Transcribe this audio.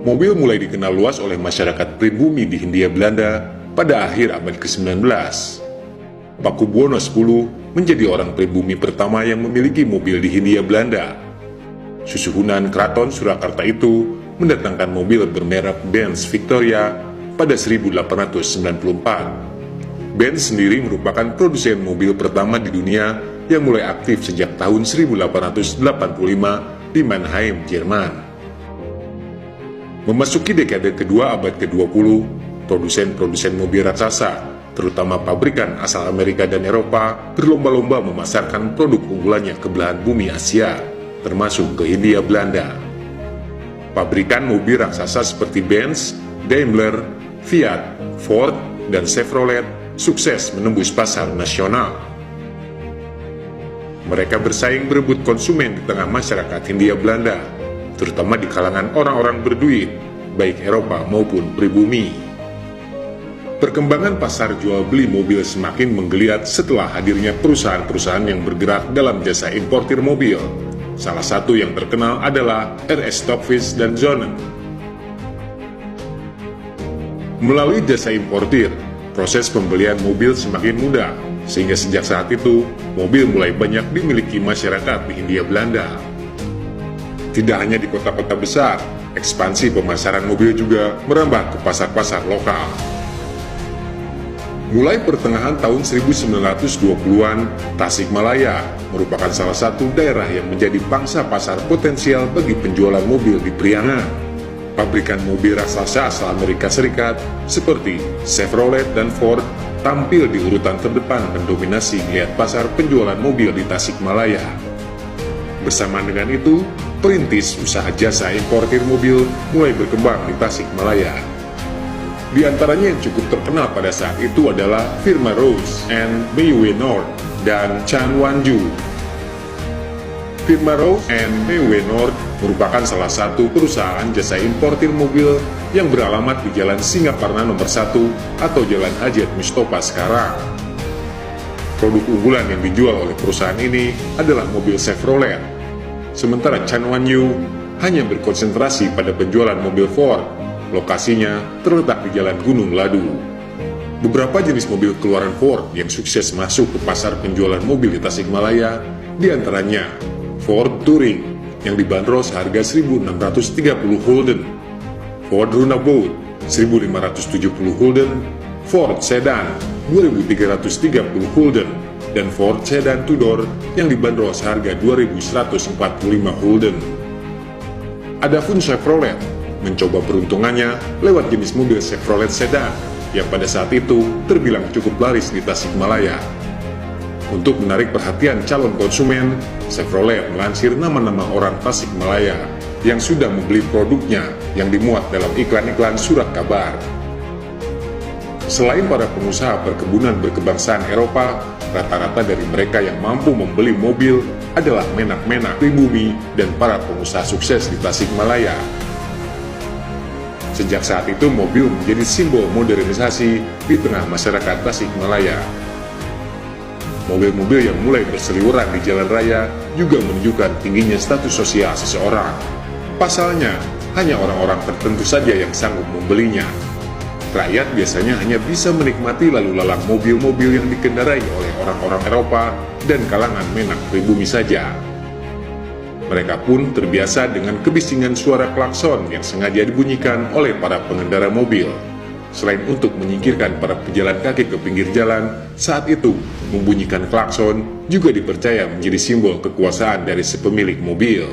Mobil mulai dikenal luas oleh masyarakat pribumi di Hindia Belanda pada akhir abad ke-19. Pakubuwono X menjadi orang pribumi pertama yang memiliki mobil di Hindia Belanda. Susuhunan Keraton Surakarta itu mendatangkan mobil bermerek Benz Victoria pada 1894. Benz sendiri merupakan produsen mobil pertama di dunia yang mulai aktif sejak tahun 1885 di Mannheim, Jerman. Memasuki dekade kedua abad ke-20, produsen-produsen mobil raksasa, terutama pabrikan asal Amerika dan Eropa, berlomba-lomba memasarkan produk unggulannya ke belahan bumi Asia, termasuk ke Hindia Belanda. Pabrikan mobil raksasa seperti Benz, Daimler, Fiat, Ford, dan Chevrolet sukses menembus pasar nasional. Mereka bersaing berebut konsumen di tengah masyarakat Hindia Belanda, terutama di kalangan orang-orang berduit, baik Eropa maupun pribumi. Perkembangan pasar jual beli mobil semakin menggeliat setelah hadirnya perusahaan-perusahaan yang bergerak dalam jasa importir mobil. Salah satu yang terkenal adalah RS Stokvis dan Zonen. Melalui jasa importir, proses pembelian mobil semakin mudah, sehingga sejak saat itu, mobil mulai banyak dimiliki masyarakat di Hindia Belanda. Tidak hanya di kota-kota besar, ekspansi pemasaran mobil juga merambah ke pasar-pasar lokal. Mulai pertengahan tahun 1920-an, Tasikmalaya merupakan salah satu daerah yang menjadi pangsa pasar potensial bagi penjualan mobil di Priangan. Pabrikan mobil raksasa asal Amerika Serikat seperti Chevrolet dan Ford tampil di urutan terdepan mendominasi geliat pasar penjualan mobil di Tasikmalaya. Bersamaan dengan itu, perintis usaha jasa importir mobil mulai berkembang di Tasikmalaya. Di antaranya yang cukup terkenal pada saat itu adalah firma Rose and Meiwe Nord dan Chan Wanju. Firma Rose and Meiwe Nord merupakan salah satu perusahaan jasa importir mobil yang beralamat di Jalan Singaparna nomor 1 atau Jalan Hajat Mustofa sekarang. Produk unggulan yang dijual oleh perusahaan ini adalah mobil Chevrolet. Sementara Chan Wanyu hanya berkonsentrasi pada penjualan mobil Ford. Lokasinya terletak di Jalan Gunung Ladu. Beberapa jenis mobil keluaran Ford yang sukses masuk ke pasar penjualan mobil di Tasikmalaya, diantaranya Ford Touring yang dibanderol seharga 1.630 gulden, Ford Runabout 1.570 gulden, Ford Sedan 2.330 gulden, dan Ford Sedan Tudor yang dibanderol seharga 2.145 gulden. Adapun Chevrolet mencoba peruntungannya lewat jenis mobil Chevrolet Sedan yang pada saat itu terbilang cukup laris di Tasikmalaya. Untuk menarik perhatian calon konsumen, Chevrolet melansir nama-nama orang Tasikmalaya yang sudah membeli produknya yang dimuat dalam iklan-iklan surat kabar. Selain para pengusaha perkebunan berkebangsaan Eropa, rata-rata dari mereka yang mampu membeli mobil adalah menak-menak pribumi dan para pengusaha sukses di Tasikmalaya. Sejak saat itu mobil menjadi simbol modernisasi di tengah masyarakat Tasikmalaya. Mobil-mobil yang mulai berseliweran di jalan raya juga menunjukkan tingginya status sosial seseorang. Pasalnya, hanya orang-orang tertentu saja yang sanggup membelinya. Rakyat biasanya hanya bisa menikmati lalu lalang mobil-mobil yang dikendarai oleh orang-orang Eropa dan kalangan menak pribumi saja. Mereka pun terbiasa dengan kebisingan suara klakson yang sengaja dibunyikan oleh para pengendara mobil. Selain untuk menyingkirkan para pejalan kaki ke pinggir jalan, saat itu membunyikan klakson juga dipercaya menjadi simbol kekuasaan dari si pemilik mobil.